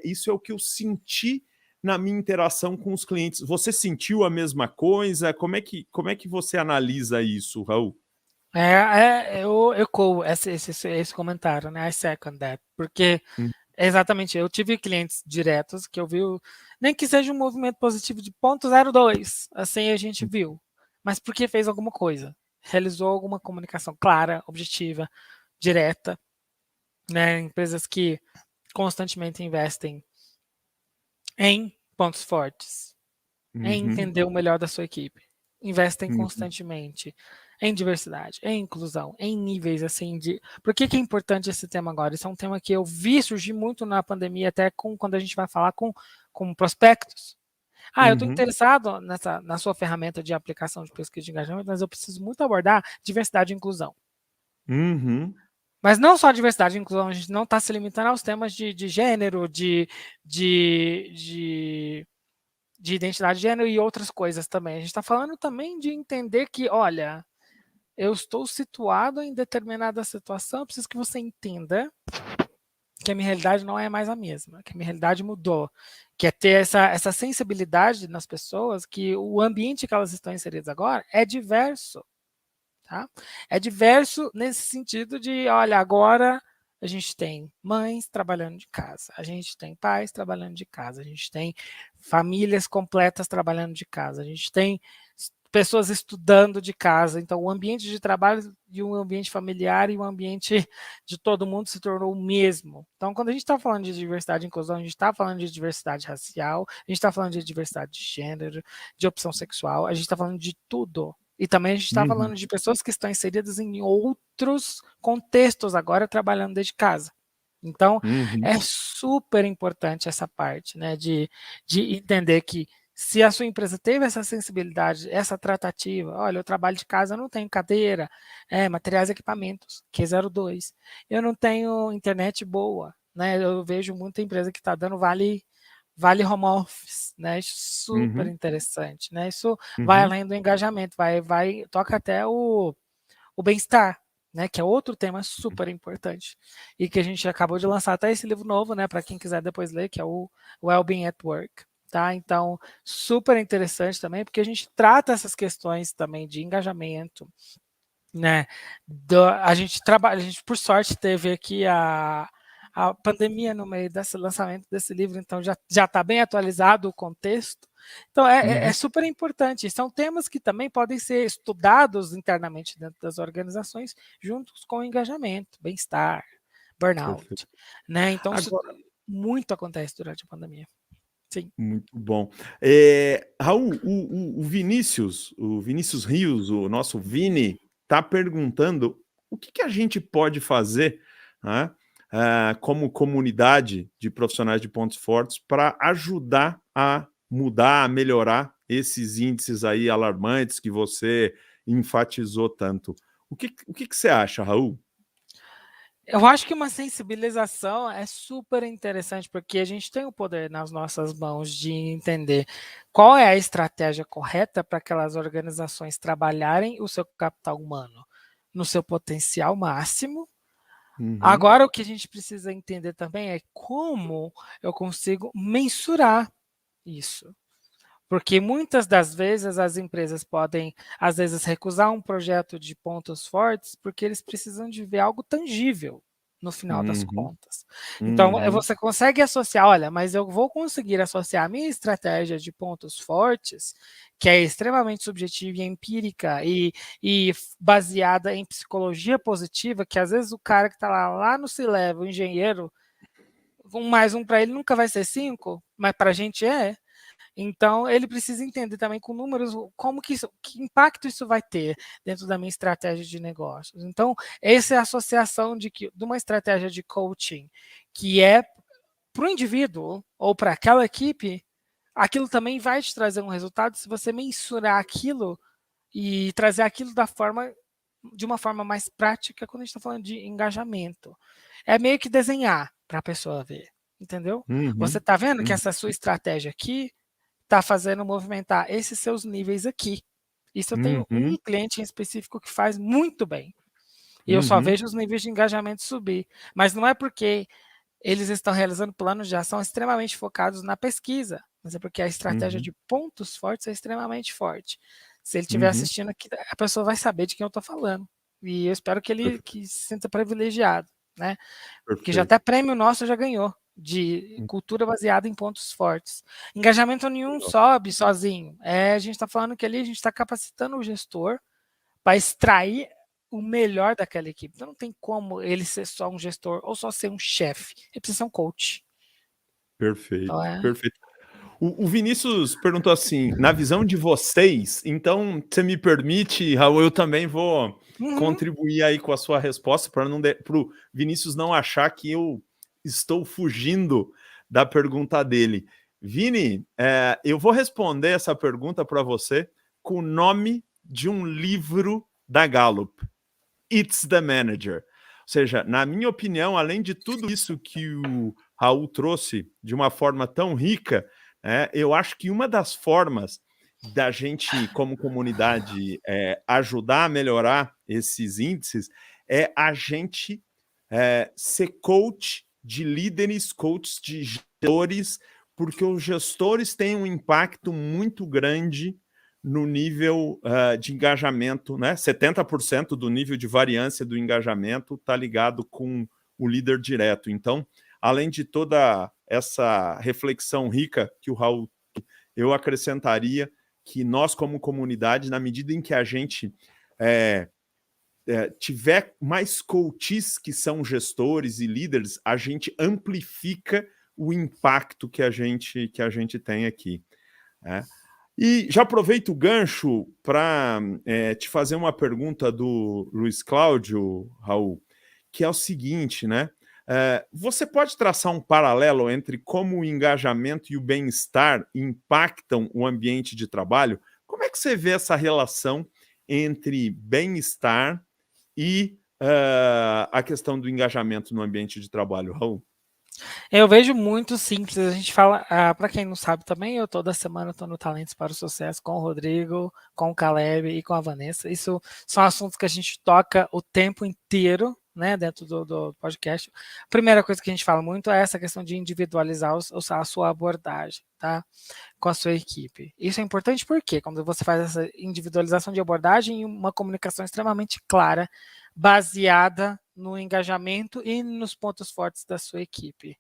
Isso é o que eu senti na minha interação com os clientes. Você sentiu a mesma coisa? Como é que você analisa isso, Raul? Eu ecoo esse comentário, né? I second that, porque exatamente, eu tive clientes diretos que eu vi, nem que seja um movimento positivo de 0,02, assim a gente viu, mas porque fez alguma coisa, realizou alguma comunicação clara, objetiva, direta, né? Empresas que constantemente investem em pontos fortes, em entender o melhor da sua equipe, investem constantemente em diversidade, em inclusão, em níveis assim de... Por que é importante esse tema agora? Isso é um tema que eu vi surgir muito na pandemia, até quando a gente vai falar com prospectos. Eu estou interessado na sua ferramenta de aplicação de pesquisa de engajamento, mas eu preciso muito abordar diversidade e inclusão. Mas não só diversidade e inclusão, a gente não está se limitando aos temas de gênero, de de identidade de gênero e outras coisas também. A gente está falando também de entender que, olha, eu estou situado em determinada situação, eu preciso que você entenda que a minha realidade não é mais a mesma, que a minha realidade mudou, que é ter essa sensibilidade nas pessoas, que o ambiente que elas estão inseridas agora é diverso, tá? É diverso nesse sentido de, olha, agora a gente tem mães trabalhando de casa, a gente tem pais trabalhando de casa, a gente tem famílias completas trabalhando de casa, a gente tem pessoas estudando de casa. Então, o ambiente de trabalho e o ambiente familiar e o ambiente de todo mundo se tornou o mesmo. Então, quando a gente está falando de diversidade e inclusão, a gente está falando de diversidade racial, a gente está falando de diversidade de gênero, de opção sexual, a gente está falando de tudo. E também a gente está falando de pessoas que estão inseridas em outros contextos agora, trabalhando desde casa. Então, é super importante essa parte, né, de entender que se a sua empresa teve essa sensibilidade, essa tratativa, olha, eu trabalho de casa, eu não tenho cadeira, materiais e equipamentos, Q02, eu não tenho internet boa, né? Eu vejo muita empresa que está dando vale home office, né? Super interessante, né? Isso vai além do engajamento, toca até o bem-estar, né? Que é outro tema super importante e que a gente acabou de lançar até esse livro novo, né? Para quem quiser depois ler, que é o Wellbeing at Work. Tá? Então, super interessante também, porque a gente trata essas questões também de engajamento, né? A gente, por sorte, teve aqui a pandemia no meio desse lançamento desse livro, então já está bem atualizado o contexto. Então, é super importante. São temas que também podem ser estudados internamente dentro das organizações, juntos com o engajamento, bem-estar, burnout. Né? Então, agora, isso muito acontece durante a pandemia. Sim. Muito bom. Raul, o Vinícius Rios, o nosso Vini, está perguntando o que a gente pode fazer, né, como comunidade de profissionais de pontos fortes para ajudar a mudar, a melhorar esses índices aí alarmantes que você enfatizou tanto. O que você acha, Raul? Eu acho que uma sensibilização é super interessante, porque a gente tem o poder nas nossas mãos de entender qual é a estratégia correta para aquelas organizações trabalharem o seu capital humano no seu potencial máximo. Agora, o que a gente precisa entender também é como eu consigo mensurar isso. Porque muitas das vezes as empresas podem, às vezes, recusar um projeto de pontos fortes porque eles precisam de ver algo tangível no final das contas. Então, você consegue associar, olha, mas eu vou conseguir associar a minha estratégia de pontos fortes, que é extremamente subjetiva e empírica e baseada em psicologia positiva, que às vezes o cara que está lá no C-Level, o engenheiro, 1 mais 1 para ele nunca vai ser 5, mas para a gente é. Então, ele precisa entender também com números que impacto isso vai ter dentro da minha estratégia de negócios. Então, essa é a associação de uma estratégia de coaching que é para o indivíduo ou para aquela equipe, aquilo também vai te trazer um resultado se você mensurar aquilo e trazer aquilo de uma forma mais prática quando a gente está falando de engajamento. É meio que desenhar para a pessoa ver, entendeu? Você está vendo que essa sua estratégia aqui está fazendo movimentar esses seus níveis aqui. Isso eu tenho um cliente em específico que faz muito bem. E eu só vejo os níveis de engajamento subir. Mas não é porque eles estão realizando planos de ação extremamente focados na pesquisa, mas é porque a estratégia de pontos fortes é extremamente forte. Se ele estiver assistindo aqui, a pessoa vai saber de quem eu estou falando. E eu espero que ele se sinta privilegiado, né? Porque já até prêmio nosso já ganhou, de cultura baseada em pontos fortes. Engajamento nenhum sobe sozinho. A gente está falando que ali a gente está capacitando o gestor para extrair o melhor daquela equipe. Então não tem como ele ser só um gestor ou só ser um chefe. Ele precisa ser um coach. Perfeito, então, perfeito. O Vinícius perguntou assim, na visão de vocês, então, você me permite, Raul, eu também vou contribuir aí com a sua resposta para o Vinícius não achar que eu estou fugindo da pergunta dele. Vini, eu vou responder essa pergunta para você com o nome de um livro da Gallup, It's the Manager. Ou seja, na minha opinião, além de tudo isso que o Raul trouxe de uma forma tão rica, Eu acho que uma das formas da gente, como comunidade, ajudar a melhorar esses índices é a gente ser coach de líderes, coach de gestores, porque os gestores têm um impacto muito grande no nível de engajamento, né? 70% do nível de variância do engajamento está ligado com o líder direto. Então, além de toda essa reflexão rica que o Raul, eu acrescentaria que nós, como comunidade, na medida em que a gente tiver mais coaches que são gestores e líderes, a gente amplifica o impacto que a gente tem aqui. E já aproveito o gancho para te fazer uma pergunta do Luiz Cláudio, Raul, que é o seguinte, né? Você pode traçar um paralelo entre como o engajamento e o bem-estar impactam o ambiente de trabalho? Como é que você vê essa relação entre bem-estar e a questão do engajamento no ambiente de trabalho, Raul? Eu vejo muito simples. A gente fala, para quem não sabe também, eu toda semana estou no Talentos para o Sucesso com o Rodrigo, com o Caleb e com a Vanessa. Isso são assuntos que a gente toca o tempo inteiro, né, dentro do podcast. A primeira coisa que a gente fala muito é essa questão de individualizar a sua abordagem, tá, com a sua equipe. Isso é importante porque quando você faz essa individualização de abordagem e uma comunicação extremamente clara, baseada no engajamento e nos pontos fortes da sua equipe.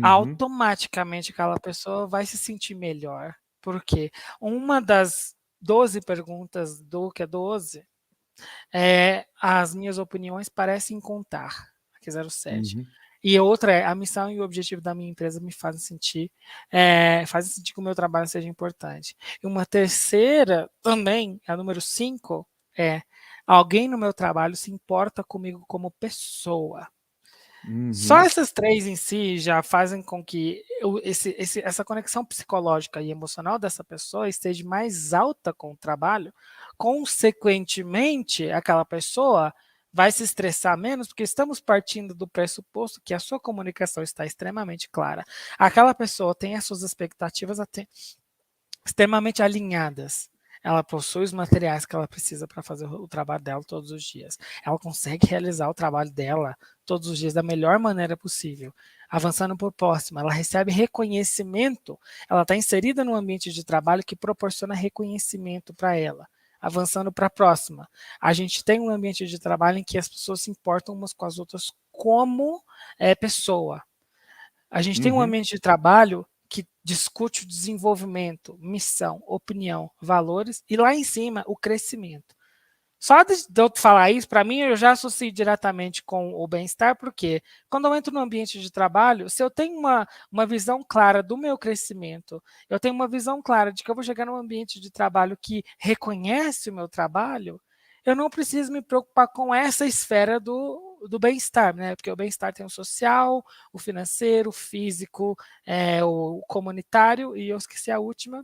Automaticamente aquela pessoa vai se sentir melhor. Porque uma das 12 perguntas do que é 12 as minhas opiniões parecem contar, aqui 07. E outra é a missão e o objetivo da minha empresa me fazem sentir que o meu trabalho seja importante. E uma terceira também, a número 5, alguém no meu trabalho se importa comigo como pessoa. Só essas 3 em si já fazem com que essa conexão psicológica e emocional dessa pessoa esteja mais alta com o trabalho. Consequentemente, aquela pessoa vai se estressar menos, porque estamos partindo do pressuposto que a sua comunicação está extremamente clara. Aquela pessoa tem as suas expectativas extremamente alinhadas. Ela possui os materiais que ela precisa para fazer o trabalho dela todos os dias. Ela consegue realizar o trabalho dela todos os dias da melhor maneira possível. Avançando por próxima, ela recebe reconhecimento, ela está inserida num ambiente de trabalho que proporciona reconhecimento para ela. Avançando para a próxima, a gente tem um ambiente de trabalho em que as pessoas se importam umas com as outras como pessoa. A gente tem um ambiente de trabalho que discute o desenvolvimento, missão, opinião, valores e lá em cima o crescimento. Só de eu falar isso, para mim, eu já associo diretamente com o bem-estar, porque quando eu entro no ambiente de trabalho, se eu tenho uma visão clara do meu crescimento, eu tenho uma visão clara de que eu vou chegar num ambiente de trabalho que reconhece o meu trabalho, eu não preciso me preocupar com essa esfera do bem-estar, né? Porque o bem-estar tem o social, o financeiro, o físico, o comunitário, e eu esqueci a última,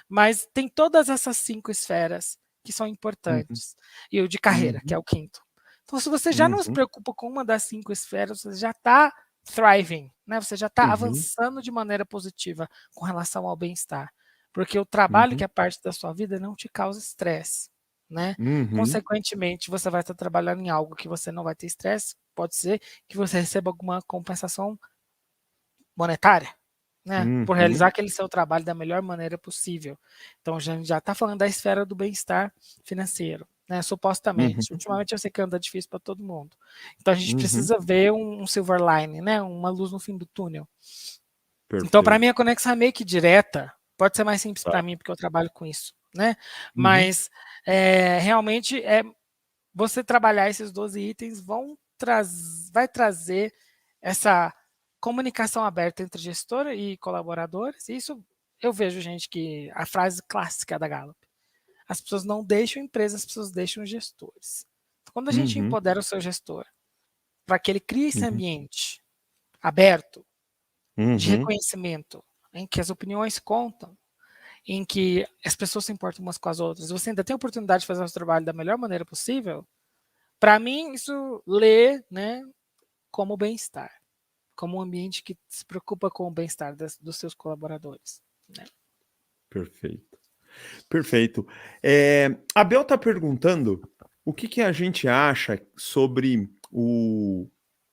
mas tem todas essas 5 esferas que são importantes. E o de carreira, que é o 5º. Então, se você já não se preocupa com uma das 5 esferas, você já está thriving, né? Você já está avançando de maneira positiva com relação ao bem-estar. Porque o trabalho, que é parte da sua vida, não te causa estresse, né? Consequentemente, você vai estar trabalhando em algo que você não vai ter estresse, pode ser que você receba alguma compensação monetária, né, por realizar aquele seu trabalho da melhor maneira possível. Então, a gente já está falando da esfera do bem-estar financeiro, né, supostamente. Ultimamente eu sei que anda difícil para todo mundo. Então, a gente precisa ver um silver line, né, uma luz no fim do túnel. Perfeito. Então, para mim, a conexão é meio que direta. Pode ser mais simples para mim, porque eu trabalho com isso, né? Mas, realmente, você trabalhar esses 12 itens vai trazer essa comunicação aberta entre gestor e colaboradores. Isso eu vejo, gente, que a frase clássica da Gallup: as pessoas não deixam empresas, as pessoas deixam gestores. Então, quando a gente empodera o seu gestor para que ele crie esse ambiente aberto, de reconhecimento, em que as opiniões contam, em que as pessoas se importam umas com as outras, você ainda tem a oportunidade de fazer o seu trabalho da melhor maneira possível, para mim isso lê, né, como bem-estar, como um ambiente que se preocupa com o bem-estar dos seus colaboradores. né? Perfeito. Perfeito. A Bel está perguntando o que a gente acha sobre o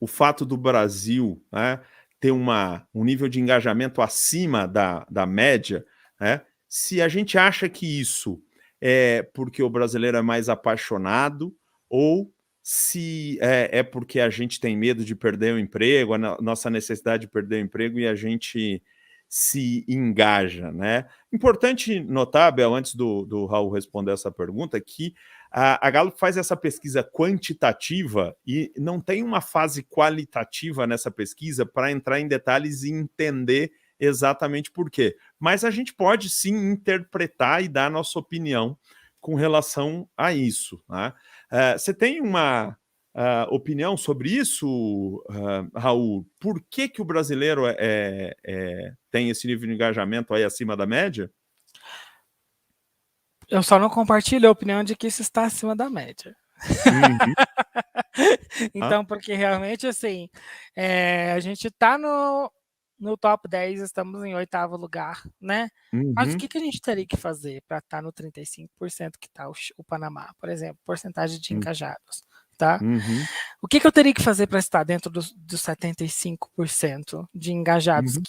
fato do Brasil, né, ter um nível de engajamento acima da média, né? Se a gente acha que isso é porque o brasileiro é mais apaixonado ou se é porque a gente tem medo de perder o emprego, a nossa necessidade de perder o emprego e a gente se engaja, né? Importante notar, Bel, antes do Raul responder essa pergunta, que a Gallup faz essa pesquisa quantitativa e não tem uma fase qualitativa nessa pesquisa para entrar em detalhes e entender exatamente por quê. Mas a gente pode sim interpretar e dar nossa opinião com relação a isso, né? Você tem uma opinião sobre isso, Raul? Por que o brasileiro tem esse nível de engajamento aí acima da média? Eu só não compartilho a opinião de que isso está acima da média. Uhum. Então, porque realmente, assim, a gente está no top 10, estamos em 8º lugar, né? Mas o Uhum. que a gente teria que fazer para estar no 35% que está o Panamá, por exemplo, porcentagem de engajados, tá? Uhum. O que eu teria que fazer para estar dentro dos 75% de engajados, Uhum.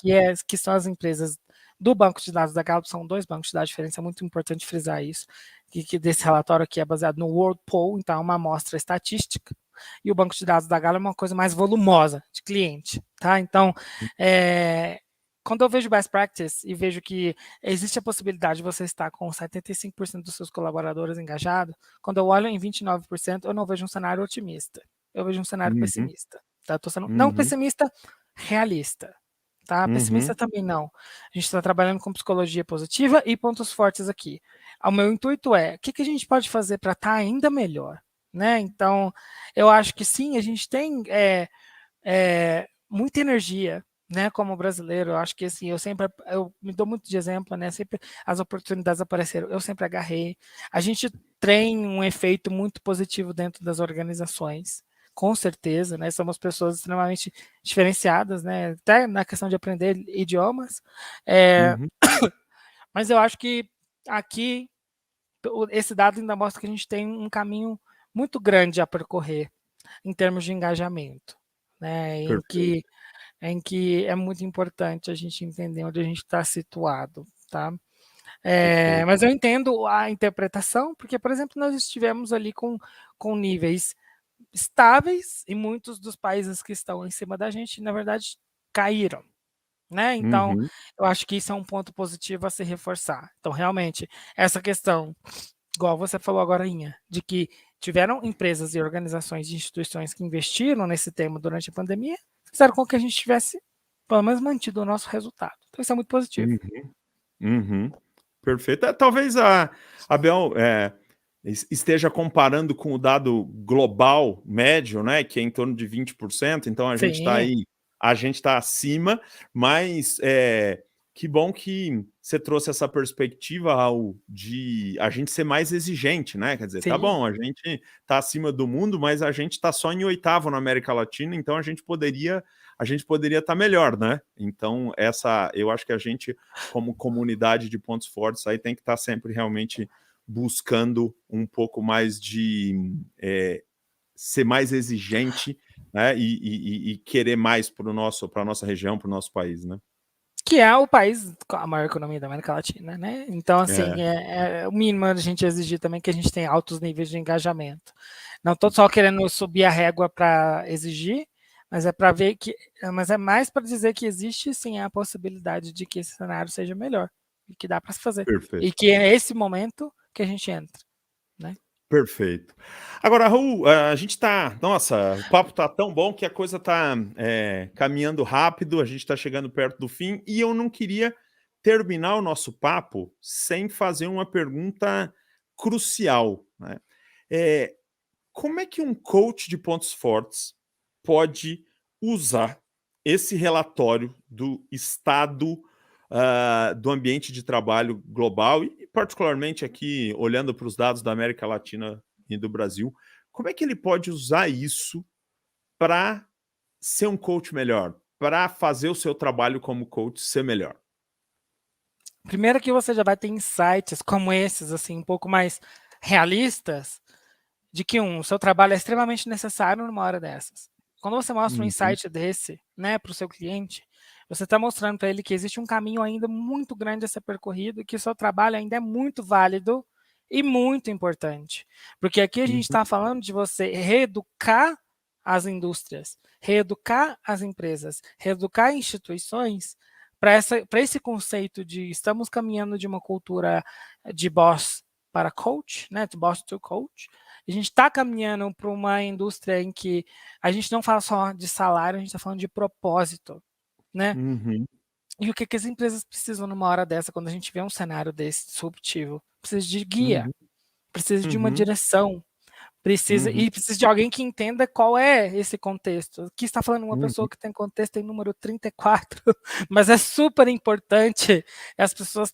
que são as empresas do banco de dados da Gallup? São 2 bancos de dados diferentes, é muito importante frisar isso, que desse relatório aqui é baseado no World Poll, então é uma amostra estatística, e o banco de dados da Gallup é uma coisa mais volumosa de cliente, tá? Então, quando eu vejo best practice e vejo que existe a possibilidade de você estar com 75% dos seus colaboradores engajados, quando eu olho em 29%, eu não vejo um cenário otimista, eu vejo um cenário pessimista, tá? Tô sendo não pessimista, realista, tá? Pessimista também não. A gente está trabalhando com psicologia positiva e pontos fortes aqui. O meu intuito é, o que a gente pode fazer para estar ainda melhor, né? Então, eu acho que sim, a gente tem muita energia, né, como brasileiro. Eu acho que assim, eu me dou muito de exemplo, né? Sempre as oportunidades apareceram, eu sempre agarrei. A gente tem um efeito muito positivo dentro das organizações, com certeza, né? Somos pessoas extremamente diferenciadas, né? Até na questão de aprender idiomas. Mas eu acho que aqui esse dado ainda mostra que a gente tem um caminho muito grande a percorrer em termos de engajamento, né? Em que é muito importante a gente entender onde a gente está situado, tá? Mas eu entendo a interpretação, porque, por exemplo, nós estivemos ali com níveis estáveis e muitos dos países que estão em cima da gente, na verdade, caíram, né? Então, eu acho que isso é um ponto positivo a se reforçar. Então, realmente, essa questão, igual você falou agora, de que tiveram empresas e organizações e instituições que investiram nesse tema durante a pandemia, fizeram com que a gente tivesse, pelo menos, mantido o nosso resultado. Então, isso é muito positivo. Perfeito. Talvez a Bel esteja comparando com o dado global médio, né, que é em torno de 20%, então a gente está aí, a gente está acima, mas que bom que você trouxe essa perspectiva, Raul, de a gente ser mais exigente, né? Quer dizer, tá bom, a gente está acima do mundo, mas a gente está só em 8º na América Latina, então a gente poderia estar melhor, né? Então, eu acho que a gente, como comunidade de pontos fortes, aí tem que estar sempre realmente buscando um pouco mais de ser mais exigente, né? E querer mais para a nossa região, para o nosso país, né? Que é o país com a maior economia da América Latina, né? Então, assim, é o mínimo a gente exigir também que a gente tenha altos níveis de engajamento. Não estou só querendo subir a régua para exigir, mas é para ver mas é mais para dizer que existe sim a possibilidade de que esse cenário seja melhor e que dá para se fazer. Perfeito. E que é esse momento que a gente entra, né? Perfeito. Agora, Raul, a gente está... Nossa, o papo está tão bom que a coisa está caminhando rápido, a gente está chegando perto do fim, e eu não queria terminar o nosso papo sem fazer uma pergunta crucial, né? Como é que um coach de pontos fortes pode usar esse relatório do estado do ambiente de trabalho global e particularmente aqui, olhando para os dados da América Latina e do Brasil, como é que ele pode usar isso para ser um coach melhor, para fazer o seu trabalho como coach ser melhor? Primeiro que você já vai ter insights como esses, assim, um pouco mais realistas, de que o seu trabalho é extremamente necessário numa hora dessas. Quando você mostra um insight desse, né, para o seu cliente, você está mostrando para ele que existe um caminho ainda muito grande a ser percorrido e que o seu trabalho ainda é muito válido e muito importante. Porque aqui a gente está falando de você reeducar as indústrias, reeducar as empresas, reeducar instituições para esse conceito de estamos caminhando de uma cultura de boss para coach, né, de boss to coach. A gente está caminhando para uma indústria em que a gente não fala só de salário, a gente está falando de propósito, né? E o que as empresas precisam numa hora dessa, quando a gente vê um cenário desse disruptivo? Precisa de guia, precisa de uma direção, precisa de alguém que entenda qual é esse contexto. Aqui está falando uma pessoa que tem contexto em número 34, mas é super importante as pessoas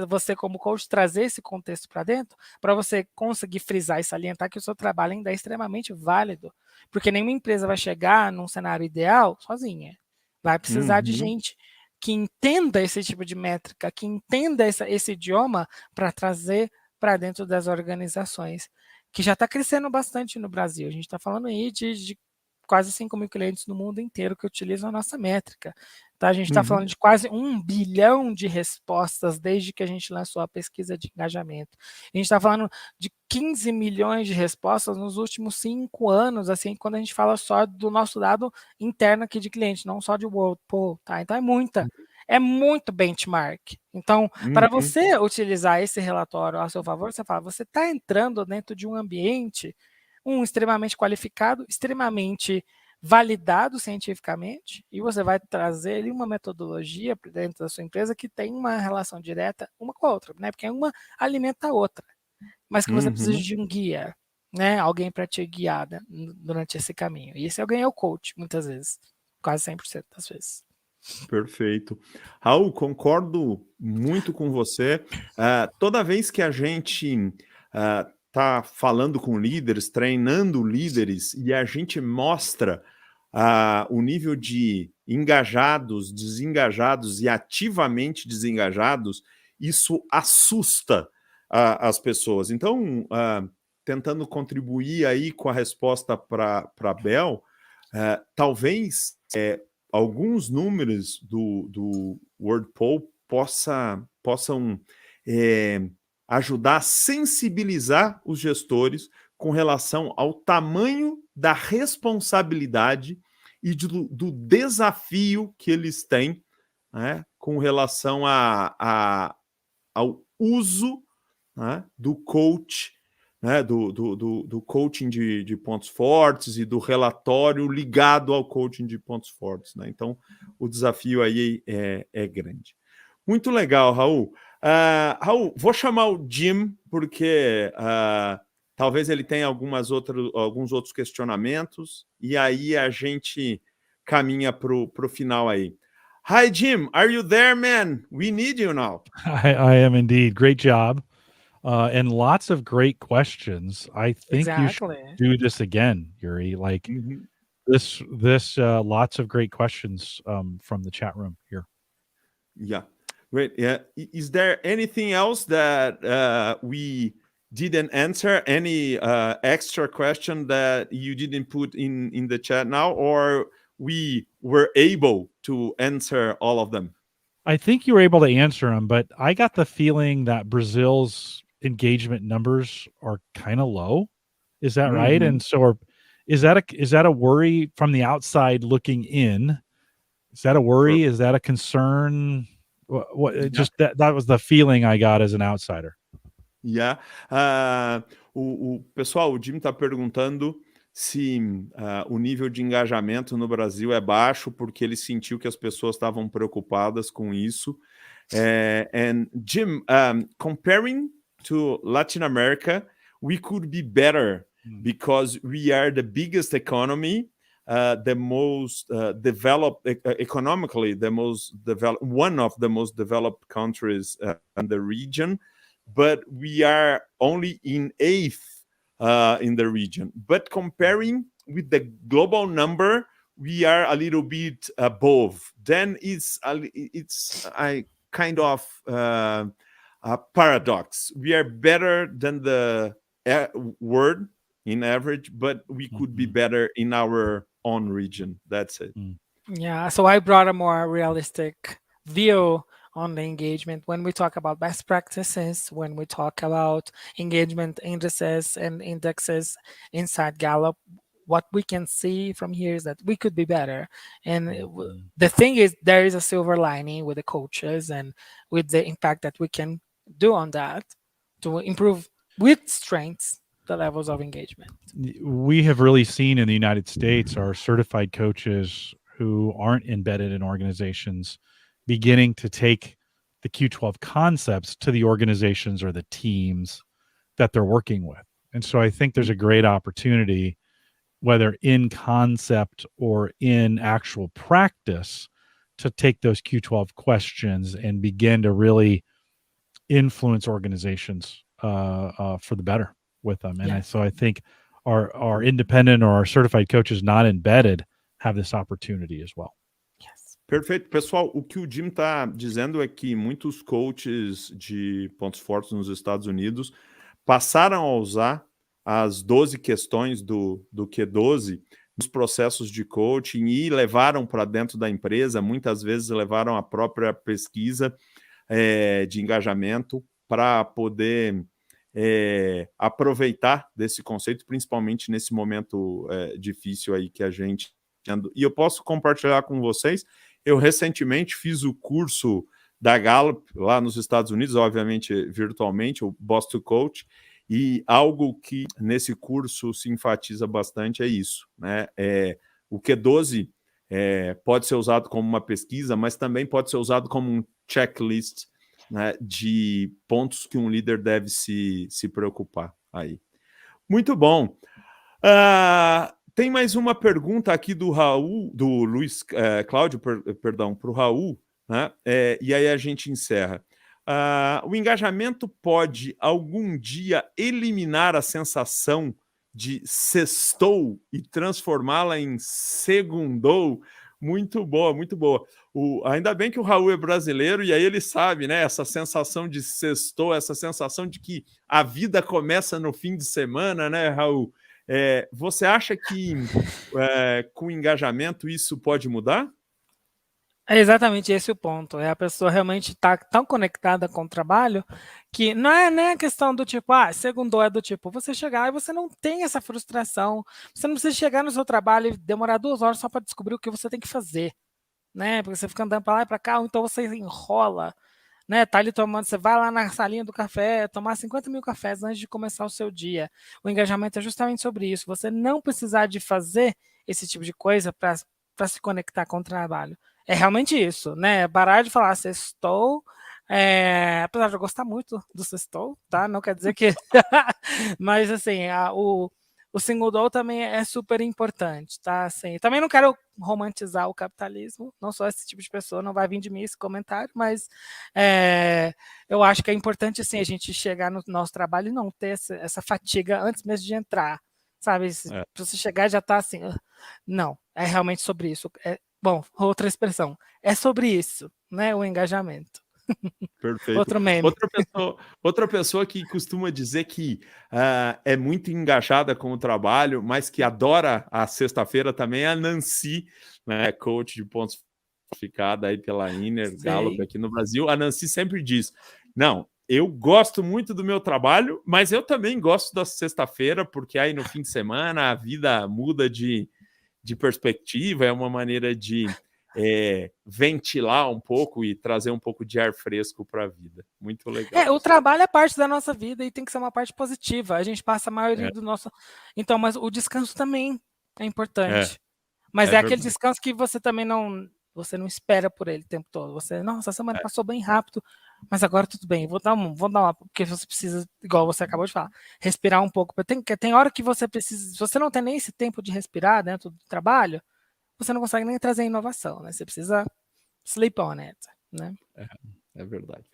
você como coach trazer esse contexto para dentro, para você conseguir frisar e salientar que o seu trabalho ainda é extremamente válido, porque nenhuma empresa vai chegar num cenário ideal sozinha. Vai precisar de gente que entenda esse tipo de métrica, que entenda esse idioma para trazer para dentro das organizações, que já está crescendo bastante no Brasil. A gente está falando aí de quase 5 mil clientes no mundo inteiro que utilizam a nossa métrica. Tá? A gente está falando de quase 1 bilhão de respostas desde que a gente lançou a pesquisa de engajamento. A gente está falando de 15 milhões de respostas nos últimos 5 anos, assim, quando a gente fala só do nosso dado interno aqui de cliente, não só de Whirlpool. Tá? Então é muito benchmark. Então, para você utilizar esse relatório a seu favor, você fala, você está entrando dentro de um ambiente extremamente qualificado, extremamente validado cientificamente, e você vai trazer ali uma metodologia dentro da sua empresa que tem uma relação direta uma com a outra, né? Porque uma alimenta a outra, mas que você precisa de um guia, né? Alguém para te guiar, né? Durante esse caminho. E esse alguém é o coach, muitas vezes, quase 100% das vezes. Perfeito. Raul, concordo muito com você. Toda vez que a gente está falando com líderes, treinando líderes, e a gente mostra o nível de engajados, desengajados e ativamente desengajados, isso assusta as pessoas. Então, tentando contribuir aí com a resposta para a Bel, talvez alguns números do Whirlpool possam ajudar a sensibilizar os gestores com relação ao tamanho da responsabilidade e do desafio que eles têm, né, com relação ao uso, né, do coach, né, do coaching de pontos fortes e do relatório ligado ao coaching de pontos fortes. Né? Então, o desafio aí é grande. Muito legal, Raul. Raul, vou chamar o Jim, porque talvez ele tenha alguns outros questionamentos, e aí a gente caminha para o final aí. Hi, Jim. Are you there, man? We need you now. I am indeed. Great job. And lots of great questions. I think you should do this again, Yuri. Like this lots of great questions from the chat room here. Yeah, great. Yeah, is there anything else that we didn't answer? Any extra question that you didn't put in the chat now, or we were able to answer all of them? I think you were able to answer them, but I got the feeling that Brazil's engagement numbers are kind of low. Is that right? And so is that a worry from the outside looking in? Is that a worry? Is that a concern? Just that was the feeling I got as an outsider. Yeah. O pessoal, o Jim está perguntando se o nível de engajamento no Brasil é baixo porque ele sentiu que as pessoas estavam preocupadas com isso. And Jim, comparing to Latin America, we could be better because we are the biggest economy, the most developed economically, the most developed, one of the most developed countries in the region, but we are only in 8th in the region. But comparing with the global number, we are a little bit above. Then kind of a paradox. We are better than the world in average, but we could be better in our own region. That's it. Yeah, so I brought a more realistic view on the engagement when we talk about best practices, when we talk about engagement indices and indexes inside Gallup. What we can see from here is that we could be better. And the thing is, there is a silver lining with the coaches and with the impact that we can do on that to improve with strengths the levels of engagement. We have really seen in the United States our certified coaches who aren't embedded in organizations beginning to take the Q12 concepts to the organizations or the teams that they're working with. And so I think there's a great opportunity, whether in concept or in actual practice, to take those Q12 questions and begin to really influence organizations for the better with them. And so I think our independent or our certified coaches not embedded have this opportunity as well. Perfeito. Pessoal, o que o Jim está dizendo é que muitos coaches de pontos fortes nos Estados Unidos passaram a usar as 12 questões do Q12 nos processos de coaching e levaram para dentro da empresa, muitas vezes levaram a própria pesquisa de engajamento para poder aproveitar desse conceito, principalmente nesse momento difícil aí que a gente... E eu posso compartilhar com vocês, eu recentemente fiz o curso da Gallup lá nos Estados Unidos, obviamente virtualmente, o Boston Coach, e algo que nesse curso se enfatiza bastante é isso, né? O Q12 pode ser usado como uma pesquisa, mas também pode ser usado como um checklist, né, de pontos que um líder deve se preocupar aí. Muito bom. Tem mais uma pergunta aqui do Raul, do Luiz Cláudio, perdão, para o Raul, né? E aí a gente encerra. O engajamento pode algum dia eliminar a sensação de sextou e transformá-la em segundou? Muito boa, muito boa. Ainda bem que o Raul é brasileiro e aí ele sabe, né? Essa sensação de sextou, essa sensação de que a vida começa no fim de semana, né, Raul? Você acha que com engajamento isso pode mudar? É exatamente esse o ponto. A pessoa realmente está tão conectada com o trabalho que não é nem a questão do tipo, segundou é do tipo, você chegar e você não tem essa frustração. Você não precisa chegar no seu trabalho e demorar 2 horas só para descobrir o que você tem que fazer, né? Porque você fica andando para lá e para cá, ou então você enrola, né? Tá ali tomando, você vai lá na salinha do café, tomar 50 mil cafés antes de começar o seu dia. O engajamento é justamente sobre isso. Você não precisar de fazer esse tipo de coisa para se conectar com o trabalho. É realmente isso, né? Parar de falar sextou, apesar de eu gostar muito do sextou, tá? Não quer dizer que... Mas, assim, o single também é super importante, tá? Assim, também não quero romantizar o capitalismo, não sou esse tipo de pessoa, não vai vir de mim esse comentário, mas eu acho que é importante, assim, a gente chegar no nosso trabalho e não ter essa fatiga antes mesmo de entrar, sabe? Se você chegar e já tá assim... Não, é realmente sobre isso. Bom, outra expressão. É sobre isso, né? O engajamento. Perfeito. Outro meme. Outra pessoa que costuma dizer que é muito engajada com o trabalho, mas que adora a sexta-feira também é a Nancy, né? Coach de pontos ficada aí pela Inner Gallup aqui no Brasil. A Nancy sempre diz, não, eu gosto muito do meu trabalho, mas eu também gosto da sexta-feira, porque aí no fim de semana a vida muda de perspectiva, é uma maneira de ventilar um pouco e trazer um pouco de ar fresco para a vida. Muito legal. O trabalho é parte da nossa vida e tem que ser uma parte positiva. A gente passa a maioria do nosso... Então, mas o descanso também é importante. Mas aquele descanso que você também não espera por ele o tempo todo. Nossa, a semana passou bem rápido, mas agora tudo bem, vou dar uma, porque você precisa, igual você acabou de falar, respirar um pouco. Tem hora que você precisa, se você não tem nem esse tempo de respirar dentro do trabalho, você não consegue nem trazer inovação, né? Você precisa sleep on it, né? É verdade.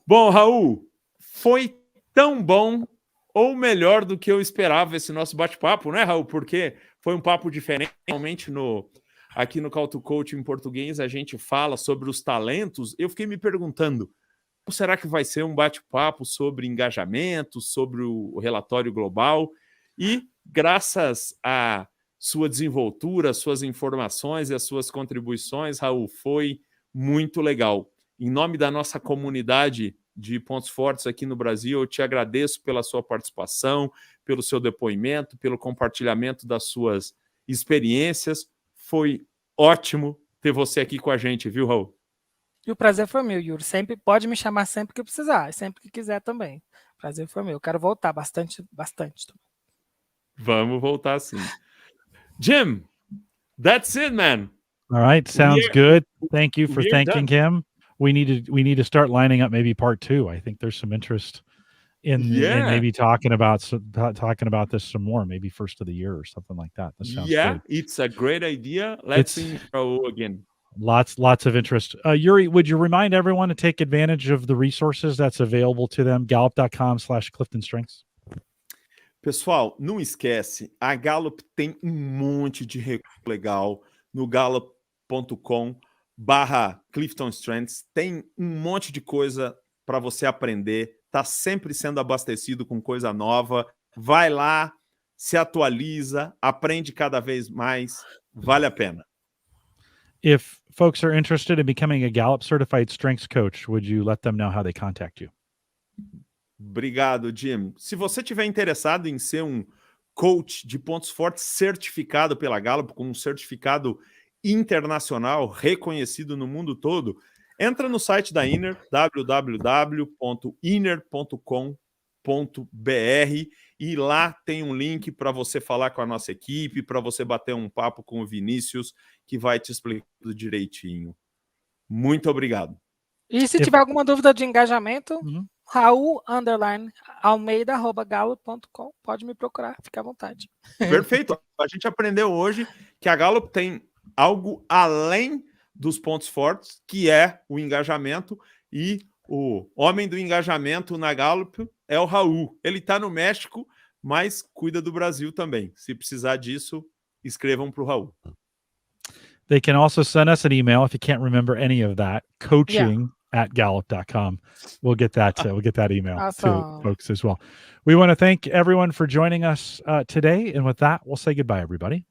Bom, Raul, foi tão bom ou melhor do que eu esperava esse nosso bate-papo, né, Raul? Porque foi um papo diferente, realmente aqui no Call to Coach em português a gente fala sobre os talentos, eu fiquei me perguntando, será que vai ser um bate-papo sobre engajamento, sobre o relatório global? E graças a sua desenvoltura, suas informações e as suas contribuições, Raul, foi muito legal. Em nome da nossa comunidade de Pontos Fortes aqui no Brasil, eu te agradeço pela sua participação, pelo seu depoimento, pelo compartilhamento das suas experiências. Foi ótimo ter você aqui com a gente, viu, Raul? E o prazer foi meu, Yuri. Sempre pode me chamar sempre que precisar, sempre que quiser também. O prazer foi meu. Eu quero voltar bastante. Vamos voltar sim. Jim, that's it, man. All right, sounds good. Thank you for we're thanking him. We need to start lining up maybe part 2. I think there's some interest in maybe talking about this some more, maybe first of the year or something like that. That sounds good. It's a great idea. Let's intro again. Lots of interest. Yuri, would you remind everyone to take advantage of the resources that's available to them? Gallup.com/CliftonStrengths. Pessoal, não esquece, a Gallup tem um monte de recurso legal no gallup.com/CliftonStrengths. Tem um monte de coisa para você aprender. Está sempre sendo abastecido com coisa nova. Vai lá, se atualiza, aprende cada vez mais. Vale a pena. If folks are interested in becoming a Gallup certified strengths coach, would you let them know how they contact you? Obrigado, Jim. Se você estiver interessado em ser um coach de pontos fortes certificado pela Gallup, com um certificado internacional reconhecido no mundo todo, entra no site da Inner, www.inner.com.br, e lá tem um link para você falar com a nossa equipe, para você bater um papo com o Vinícius, que vai te explicar tudo direitinho. Muito obrigado. E se tiver alguma dúvida de engajamento, Raul_Almeida@gallup.com, pode me procurar, fica à vontade. Perfeito. A gente aprendeu hoje que a Gallup tem algo além dos pontos fortes, que é o engajamento, e o homem do engajamento na Gallup é o Raul. Ele está no México, mas cuida do Brasil também. Se precisar disso, escrevam para o Raul. They can also send us an email if you can't remember any of that, coaching@gallup.com. We'll get that email to folks as well. We want to thank everyone for joining us today. And with that, we'll say goodbye, everybody.